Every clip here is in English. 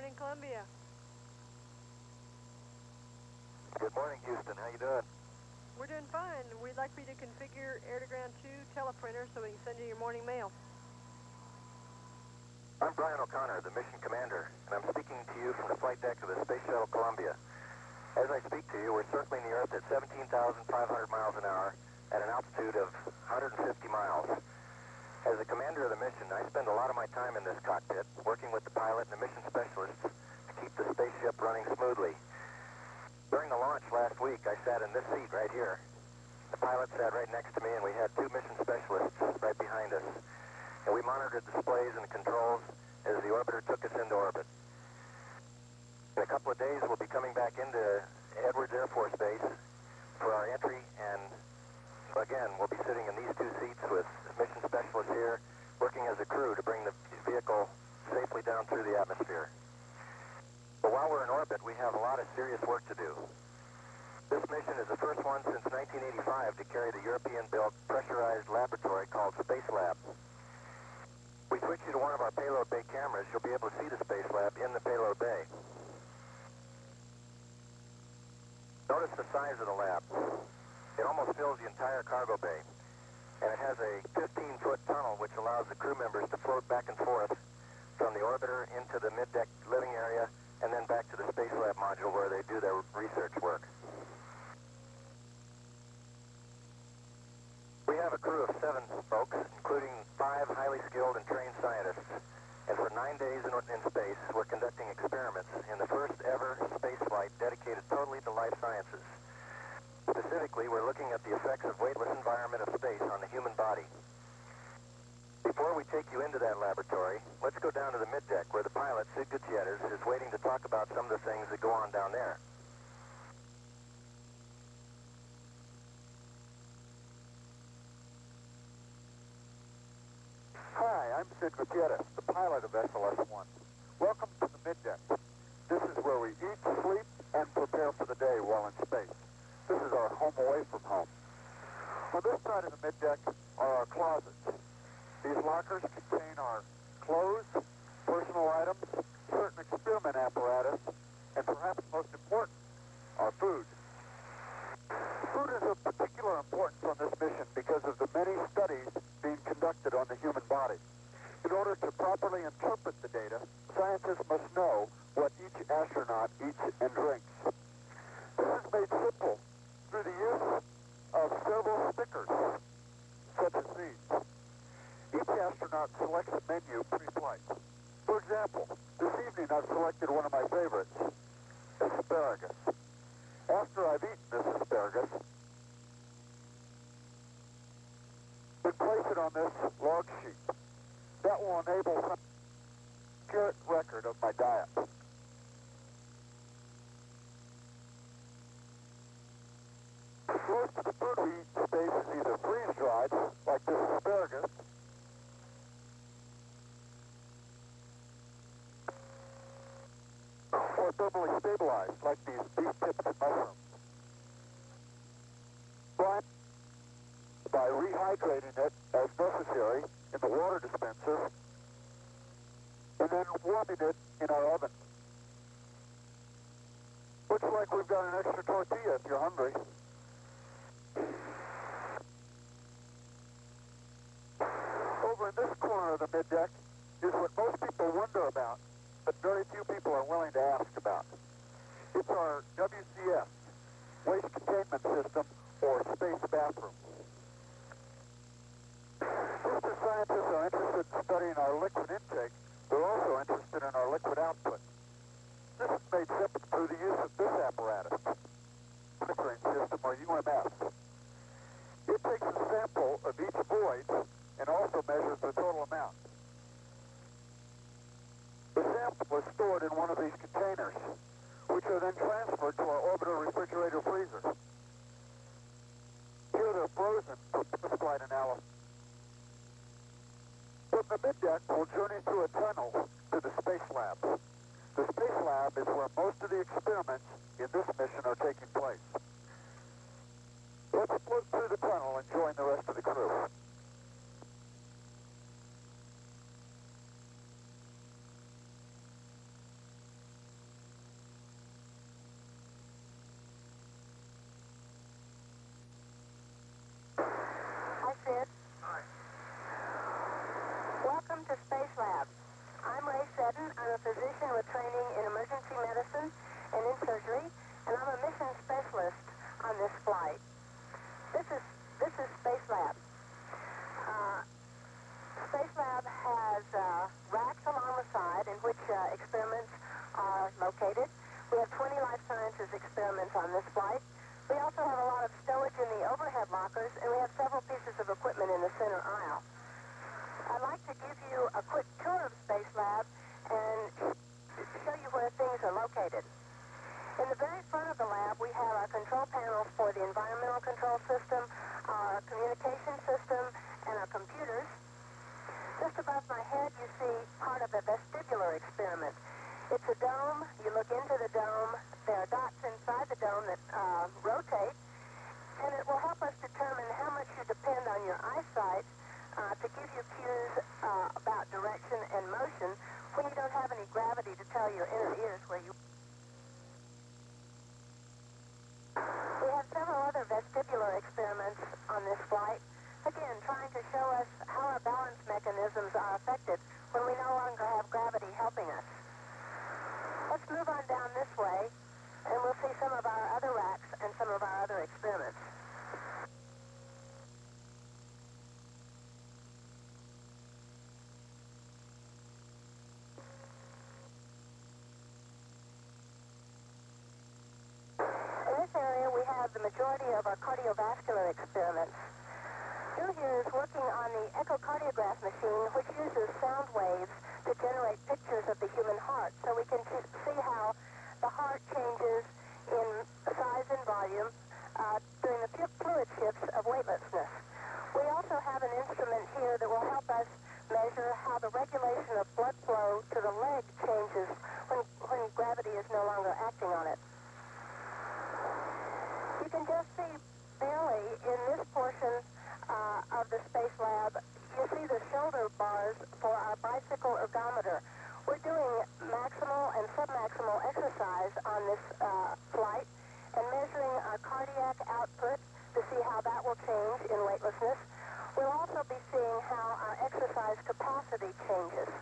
morning, Columbia. Good morning, Houston. How you doing? We're doing fine. We'd like for you to configure air-to-ground 2 teleprinter so we can send you your morning mail. I'm Brian O'Connor, the mission commander, and I'm speaking to you from the flight deck of the Space Shuttle Columbia. As I speak to you, we're circling the Earth at 17,500 miles an hour at an altitude of 150 miles. As the commander of the mission, I spend a lot of my time in this cockpit, working with the pilot and the mission specialists to keep the spaceship running smoothly. During the launch last week, I sat in this seat right here. The pilot sat right next to me, and we had 2 mission specialists right behind us. And we monitored displays and controls as the orbiter took us into orbit. In a couple of days, we'll be coming back into Edwards Air Force Base for our entry, and again, we'll be sitting in these 2 seats with mission specialists here, working as a crew to bring the vehicle safely down through the atmosphere. But while we're in orbit, we have a lot of serious work to do. This mission is the first one since 1985 to carry the European-built pressurized laboratory called Space Lab. We switch you to one of our payload bay cameras, you'll be able to see the Space Lab in the payload bay. Notice the size of the lab. It almost fills the entire cargo bay. And it has a 15-foot tunnel which allows the crew members to float back and forth from the orbiter into the mid-deck living area and then back to the Space Lab module where they do their research work. We have a crew of 7 folks, including 5 highly skilled and trained scientists. And for 9 days in space, we're conducting experiments in the first ever space flight dedicated totally to life sciences. Specifically, we're looking at the effects of weightless environment of space on the human body. Before we take you into that laboratory, let's go down to the middeck where the pilot, Sid Gutierrez, is waiting to talk about some of the things that go on down there. Hi, I'm Sid Gutierrez, the pilot of SLS-1. Welcome to the middeck. This is where we eat, sleep, and prepare for the day while in space. This is our home away from home. On this side of the middeck are our closets. These lockers contain our clothes, personal items, certain experiment apparatus, and perhaps most important, our food. Food is of particular importance on this mission because of the many studies being conducted on the human body. In order to properly interpret the data, scientists must know what each astronaut eats and drinks. This is made simple through the use of several stickers, such as these. Each astronaut selects a menu pre-flight. For example, this evening I've selected one of my favorites, asparagus. After I've eaten this asparagus, we place it on this log sheet. That will enable some accurate record of my diet. Most of the food we eat in space is either freeze-dried, like this asparagus, or thermally stabilized, like these beef tips and mushrooms. By rehydrating it as necessary in the water dispenser, and then warming it in our oven. Looks like we've got an extra tortilla if you're hungry. Over in this corner of the middeck is what most people wonder about, but very few people are willing to ask about. It's our WCS, Waste Containment System, or space bathroom. Just as scientists are interested in studying our liquid intake, they're also interested in our liquid output. This is made simple through the use of this apparatus, monitoring system, or UMS. It takes a sample of each void and also measures the total amount. The sample is stored in one of these containers, which are then transferred to our orbiter refrigerator freezer. Here they're frozen for post-flight analysis. From the middeck, we'll journey through a tunnel to the Space Lab. The Space Lab is where most of the experiments in this mission are taking place. Let's float through the tunnel and join the rest of the crew. Flight. This is Space Lab. Space Lab has racks along the side in which experiments are located. We have 20 life sciences experiments on this flight. We also have a lot of stowage in the overhead lockers, and we have several pieces of equipment in the center aisle. I'd like to give you a quick tour of Space Lab and show you where things are located. In the very front of the lab, we have our control panels for the environmental control system, our communication system, and our computers. Just above my head, you see part of the vestibular experiment. It's a dome. You look into the dome. There are dots inside the dome that rotate, and it will help us determine how much you depend on your eyesight to give you cues about direction and motion when you don't have any gravity to tell your inner ears where you... We have several other vestibular experiments on this flight, again, trying to show us how our balance mechanisms are affected when we no longer have gravity helping us. Let's move on down this way, and we'll see some of our other racks and some of our other experiments. In this area, we have the majority of our cardiovascular experiments. Drew here is working on the echocardiograph machine, which uses sound waves to generate pictures of the human heart, so we can see how the heart changes in size and volume during the fluid shifts of weightlessness. We also have an instrument here that will help us measure how the regulation of blood flow to the leg changes when gravity is no longer acting on it. You can just see barely in this portion of the Space Lab, you see the shoulder bars for our bicycle ergometer. We're doing maximal and submaximal exercise on this flight and measuring our cardiac output to see how that will change in weightlessness. We'll also be seeing how our exercise capacity changes.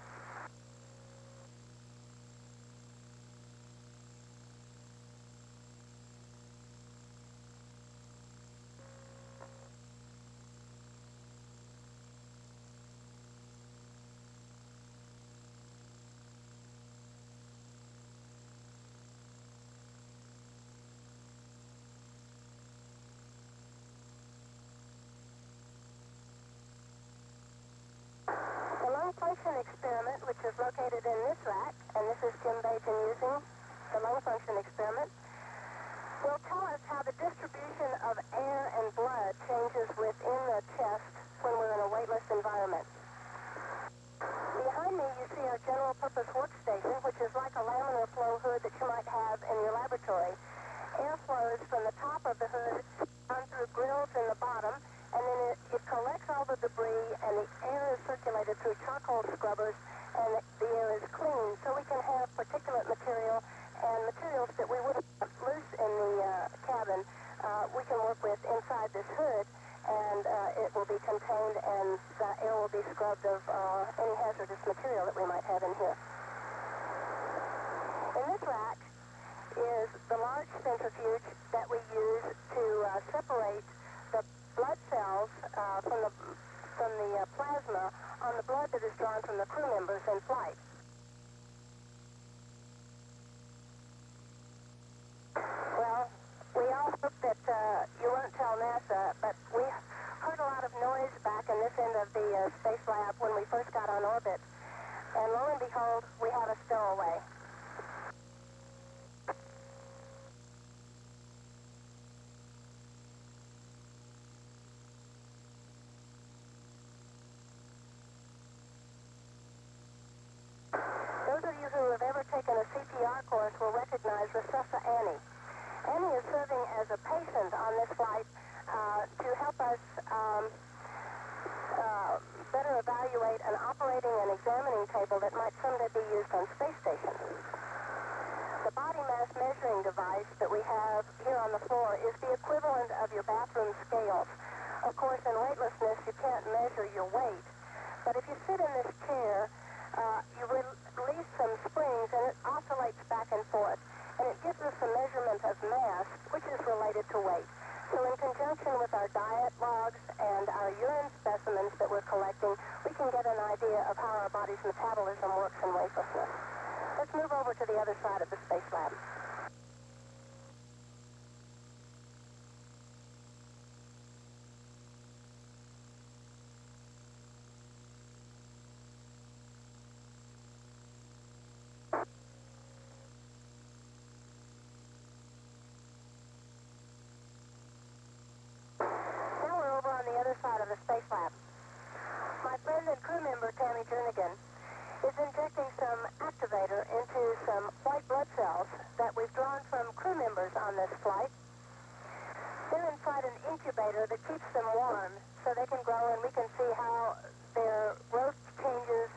Function experiment, which is located in this rack, and this is Jim Bajan using the lung function experiment, will tell us how the distribution of air and blood changes within the chest when we're in a weightless environment. Behind me, you see our general purpose workstation, which is like a laminar flow hood that you might have in your laboratory. Air flows from the top of the hood down through grills in the bottom, and then it collects all the debris, and the air is circulated through charcoal scrubbers, and the air is clean, so we can have particulate material and materials that we wouldn't have loose in the cabin. We can work with inside this hood, and it will be contained, and the air will be scrubbed of any hazardous material that we might have in here. In this rack is the large centrifuge that we use to separate the blood cells from the plasma on the blood that is drawn from the crew members in flight. Well, we all hope that you won't tell NASA, but we heard a lot of noise back in this end of the Space Lab when we first got on orbit, and lo and behold, we have a stowaway. Those of you who have ever taken a CPR course will recognize Resusci Annie. Annie is serving as a patient on this flight to help us better evaluate an operating and examining table that might someday be used on space stations. The body mass measuring device that we have here on the floor is the equivalent of your bathroom scales. Of course, in weightlessness, you can't measure your weight. But if you sit in this chair, you release some springs, and it oscillates back and forth. And it gives us a measurement of mass, which is related to weight. So in conjunction with our diet logs and our urine specimens that we're collecting, we can get an idea of how our body's metabolism works in weightlessness. Let's move over to the other side of the space lab. Now we're over on the other side of the space lab. My friend and crew member, Tammy Jernigan, is injecting some activator into some white blood cells that we've drawn from crew members on this flight. They're inside an incubator that keeps them warm so they can grow, and we can see how their growth changes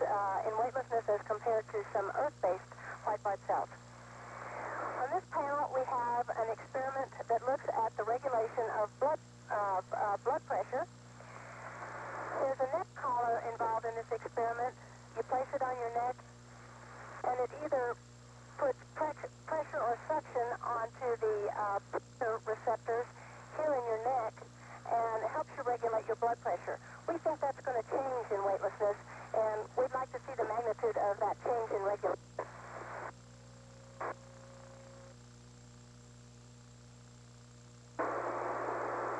in weightlessness as compared to some Earth-based white blood cells. On this panel, we have an experiment that looks at the regulation of blood pressure. There's a neck collar involved in this experiment. You place it on your neck, and it either puts pressure or suction onto the pressure receptors here in your neck and helps you regulate your blood pressure. We think that's going to change in weightlessness, and we'd like to see the magnitude of that change in regulation.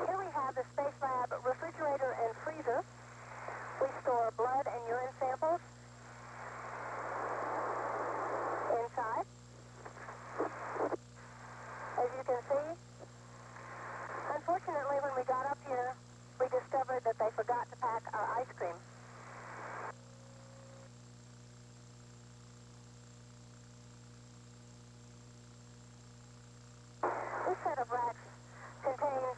Here we have the Space Lab refrigerator and freezer. We store blood and urine samples inside. As you can see, unfortunately, when we got up here, we discovered that they forgot to pack our ice cream. This set of racks contains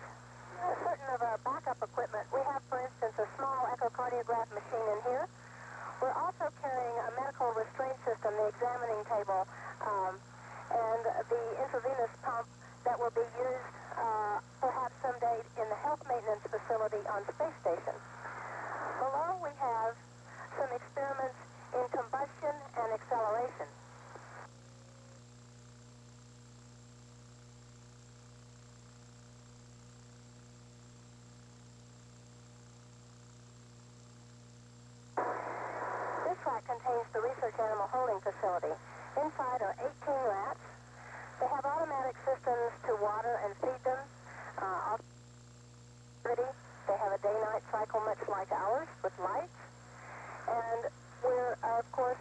certain of our backup equipment. We have, for instance, a small echocardiograph machine in here. We're also carrying a medical restraint system, the examining table, and the intravenous pump that will be used perhaps someday in the health maintenance facility on Space Station. Below we have some experiments in combustion and acceleration. This rack contains the research animal holding facility. Inside are 18 rats. They have automatic systems to water and feed them. They have a day-night cycle much like ours with lights. And we're, of course,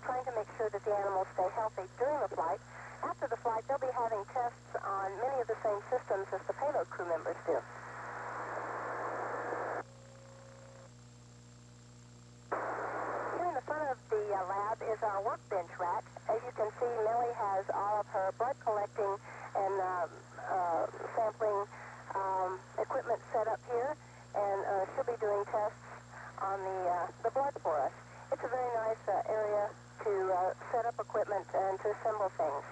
trying to make sure that the animals stay healthy during the flight. After the flight, they'll be having tests on many of the same systems as the payload crew members do. Here in the front of the lab is our workbench rack. As you can see, Millie has all of her blood collecting and sampling equipment set up here, and she'll be doing tests on the blood for us. It's a very nice area to set up equipment and to assemble things.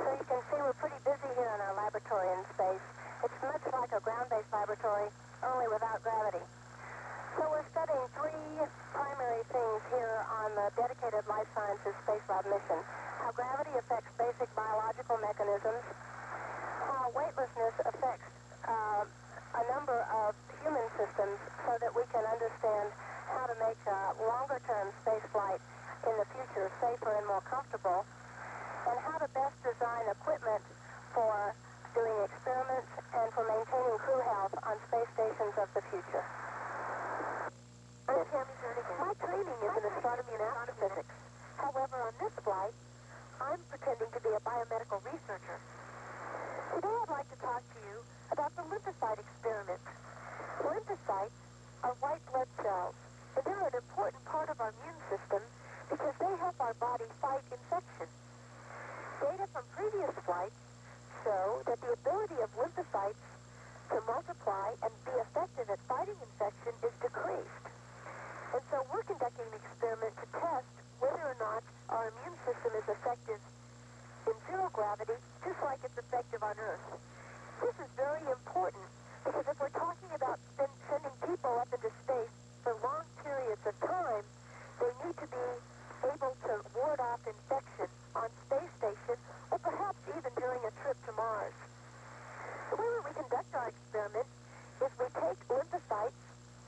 So you can see we're pretty busy here in our laboratory in space. It's much like a ground-based laboratory, only without gravity. So we're studying three primary things here on the dedicated Life Sciences Space Lab mission. How gravity affects basic biological mechanisms, how weightlessness affects a number of human systems so that we can understand how to make longer-term space flight in the future safer and more comfortable, and how to best design equipment for doing experiments and for maintaining crew health on space stations of the future. I'm Tammy Jernigan. My training is in astronomy and astrophysics. However, on this flight, I'm pretending to be a biomedical researcher. Today I'd like to talk to you about the lymphocyte experiment. Lymphocytes are white blood cells, and they're an important part of our immune system because they help our body fight infection. Data from previous flights show that the ability of lymphocytes to multiply and be effective at fighting infection is decreased. And so we're conducting an experiment to test whether or not our immune system is effective in zero gravity, just like it's effective on Earth. This is very important because if we're talking about sending people up into space for long periods of time, they need to be able to ward off infection on space station or perhaps even during a trip to Mars. The way that we conduct our experiment is we take lymphocytes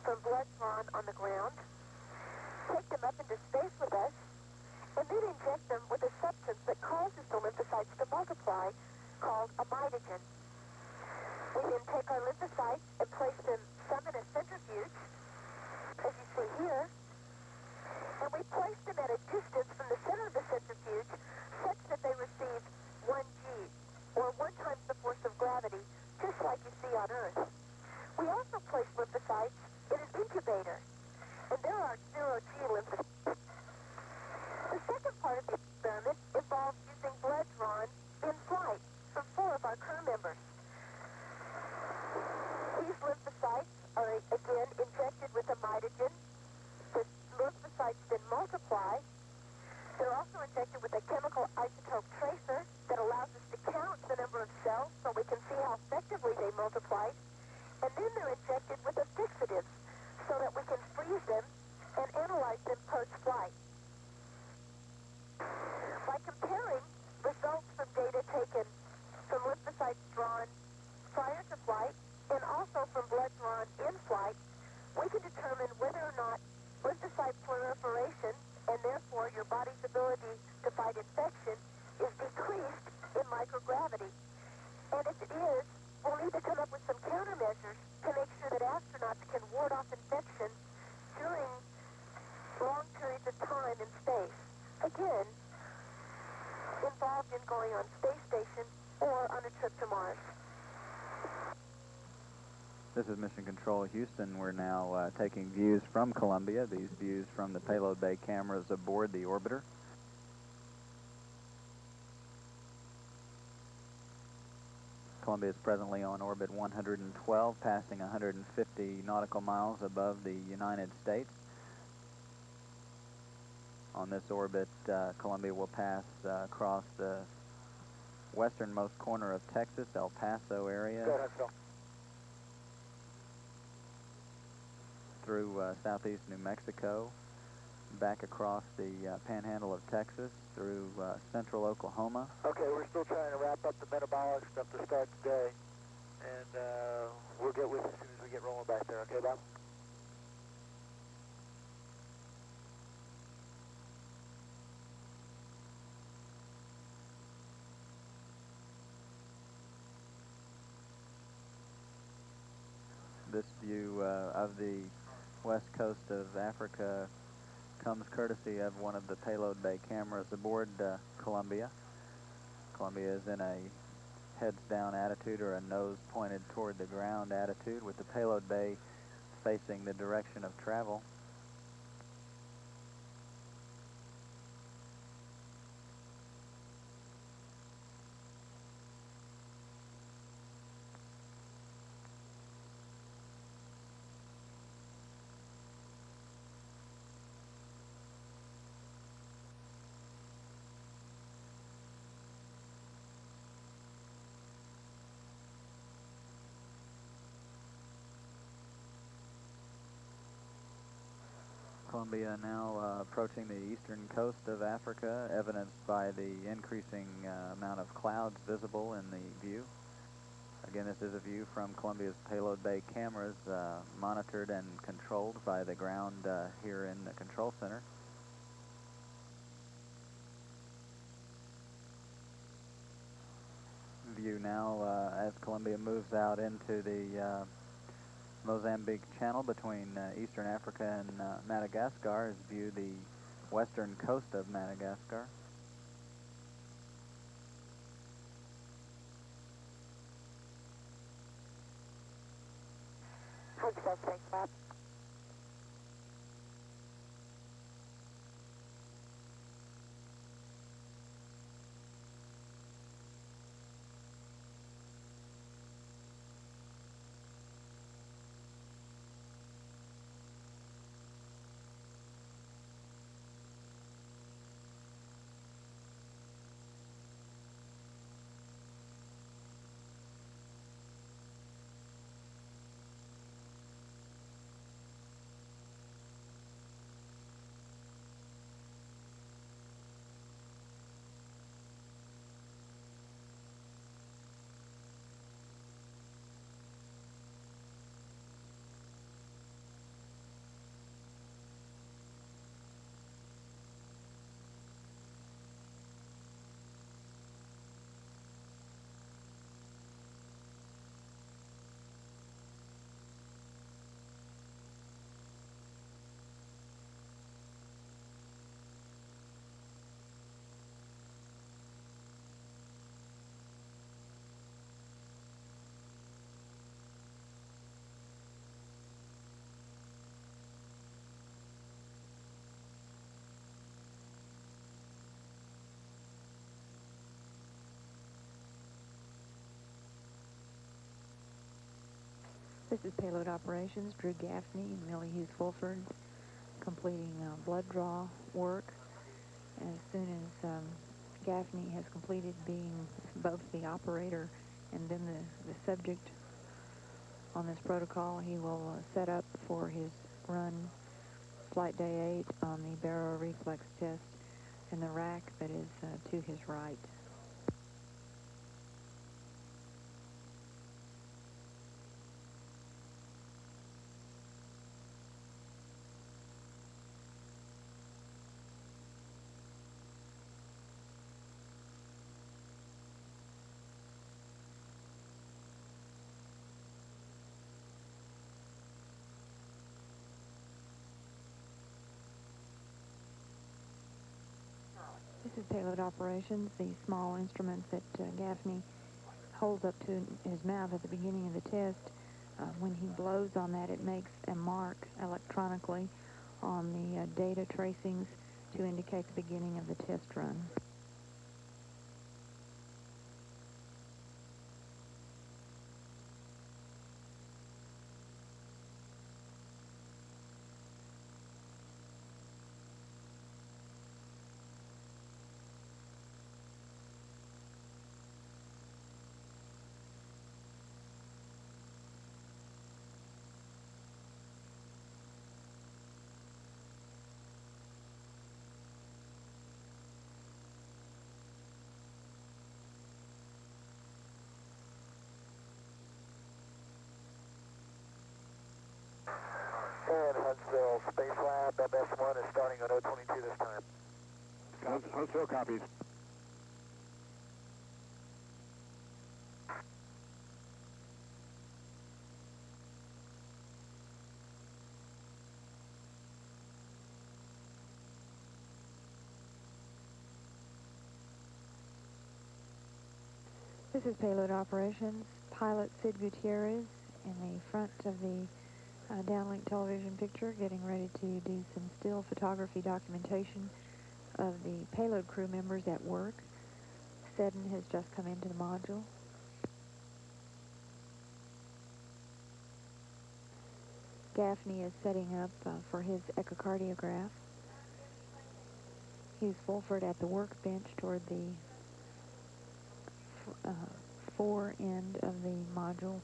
from blood drawn on the ground, take them up into space with us, and then inject them with a substance that causes the lymphocytes to multiply called a mitogen. We then take our lymphocytes and place them some in a centrifuge, as you see here, and we place them at a distance from the center of the centrifuge such that they receive 1 G, or 1 times the force of gravity, just like you see on Earth. We also place lymphocytes in an incubator, and there are 0 G lymphocytes. The second part of the experiment involves using blood drawn in flight from 4 of our crew members. These lymphocytes are again injected with a mitogen. The lymphocytes then multiply. They're also injected with a chemical isotope tracer that allows us to count the number of cells so we can see how effectively they multiplied. And then they're injected with a fixative so that we can freeze them and analyze them post-flight. By comparing results from data taken from lymphocytes drawn prior to flight and also from blood drawn in flight, we can determine whether or not lymphocyte proliferation and therefore your body's ability to fight infection is decreased in microgravity. And if it is, we'll need to come up with some countermeasures to make sure that astronauts can ward off infection during long periods of time in space. Again, involved in going on space station or on a trip to Mars. This is Mission Control Houston. We're now taking views from Columbia, these views from the payload bay cameras aboard the orbiter. Columbia is presently on orbit 112, passing 150 nautical miles above the United States. On this orbit, Columbia will pass across the westernmost corner of Texas, El Paso area. Go ahead, Phil. Through southeast New Mexico, back across the panhandle of Texas, through central Oklahoma. Okay, we're still trying to wrap up the metabolic stuff to start today, and we'll get with you as soon as we get rolling back there. Okay, Bob? This view of the west coast of Africa comes courtesy of one of the payload bay cameras aboard Columbia. Columbia is in a heads down attitude, or a nose pointed toward the ground attitude, with the payload bay facing the direction of travel. Columbia now approaching the eastern coast of Africa, evidenced by the increasing amount of clouds visible in the view. Again, this is a view from Columbia's payload bay cameras, monitored and controlled by the ground here in the control center. View now as Columbia moves out into the Mozambique Channel between eastern Africa and Madagascar, is view the western coast of Madagascar. How's that, thanks, Bob? This is Payload Operations, Drew Gaffney and Millie Hughes-Fulford completing blood draw work. As soon as Gaffney has completed being both the operator and then the subject on this protocol, he will set up for his run Flight Day 8 on the barrel reflex test in the rack that is to his right. This is Payload Operations, the small instruments that Gaffney holds up to his mouth at the beginning of the test. When he blows on that, it makes a mark electronically on the data tracings to indicate the beginning of the test run. And Huntsville Space Lab, MS1 is starting on 022 this time. Huntsville copies. This is Payload Operations, pilot Sid Gutierrez in the front of the downlink television picture, getting ready to do some still photography documentation of the payload crew members at work. Seddon has just come into the module. Gaffney is setting up for his echocardiograph. Hughes-Fulford at the workbench toward the fore end of the module.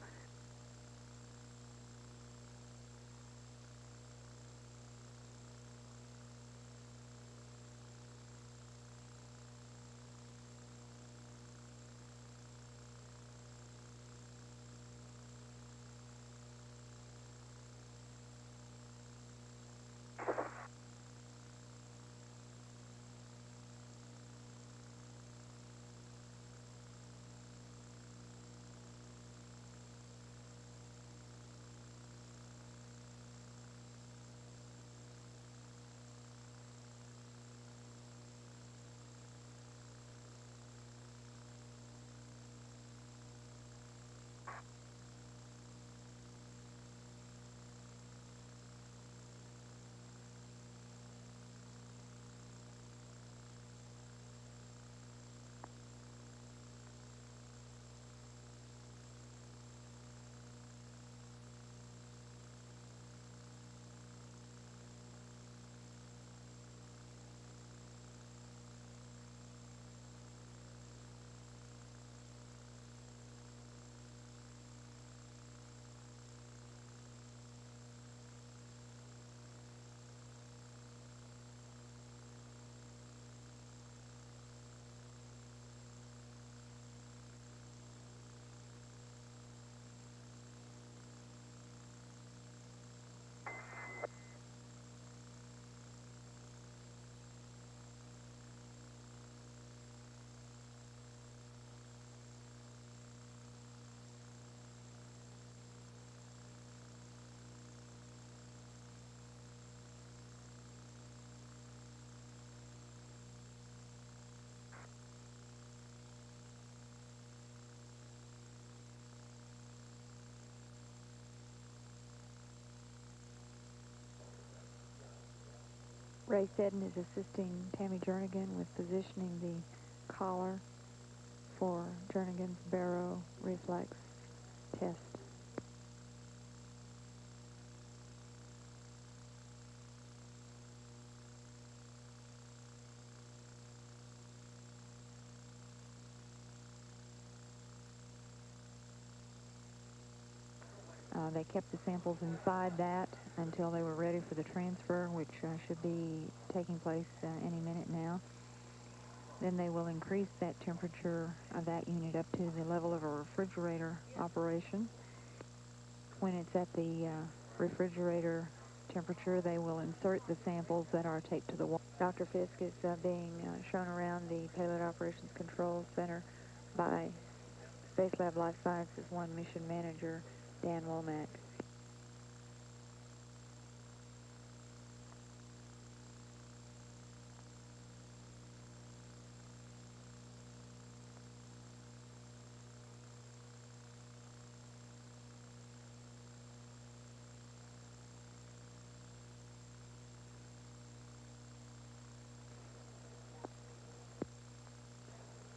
Ray Seddon is assisting Tammy Jernigan with positioning the collar for Jernigan's barrow reflex test. They kept the samples inside that until they were ready for the transfer, which should be taking place any minute now. Then they will increase that temperature of that unit up to the level of a refrigerator operation. When it's at the refrigerator temperature, they will insert the samples that are taped to the wall. Dr. Fisk is being shown around the Payload Operations Control Center by Space Lab Life Sciences 1 Mission Manager Dan Womack.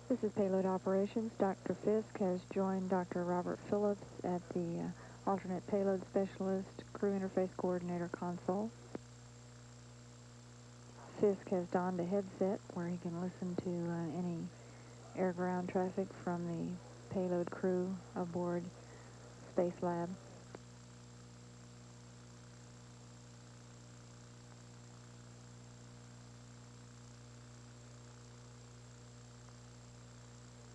This is Payload Operations. Dr. Fisk has joined Dr. Robert Phillips at the Alternate Payload Specialist Crew Interface Coordinator console. Fisk has donned a headset where he can listen to any air-ground traffic from the payload crew aboard Space Lab.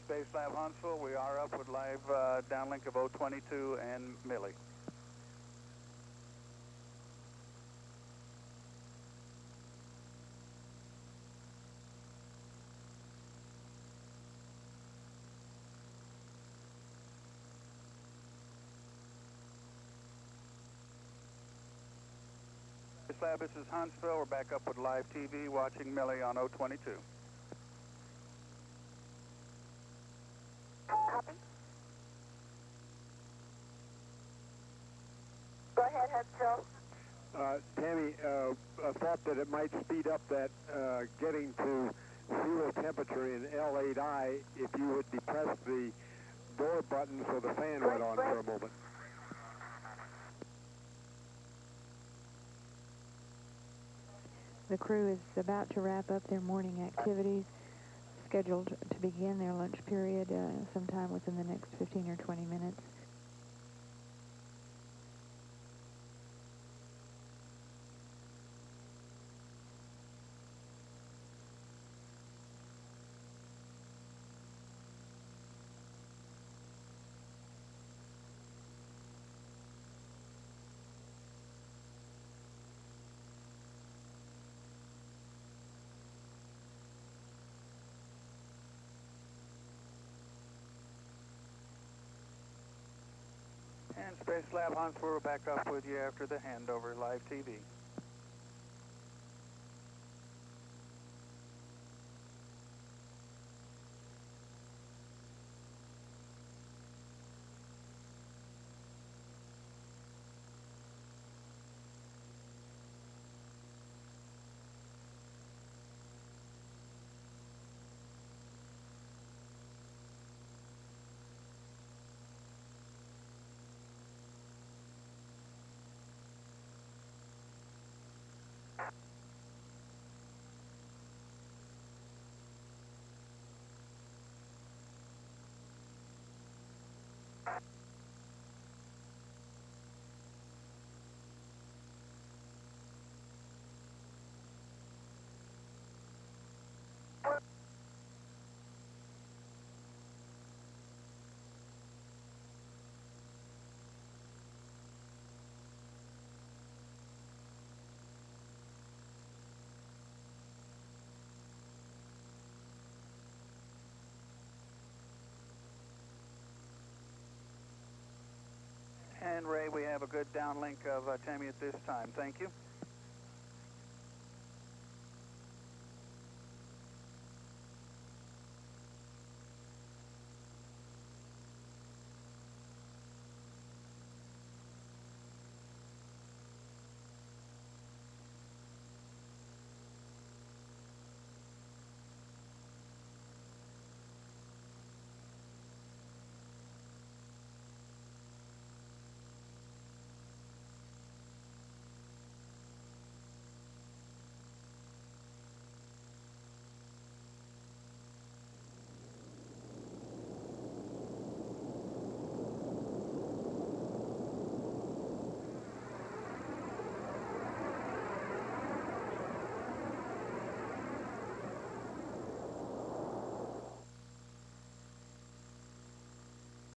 Space Lab Huntsville, we are up with live downlink of 022 and Millie. Space Lab, this is Huntsville. We're back up with live TV watching Millie on 022. Copy. Go ahead, Huntsville. Tammy, a thought that it might speed up that getting to zero temperature in L8I if you would depress the door button so the fan went on for a moment. The crew is about to wrap up their morning activities, scheduled to begin their lunch period sometime within the next 15 or 20 minutes. And Space Lab Huntsville, we're back up with you after the handover live TV. And Ray, we have a good downlink of Tammy at this time. Thank you.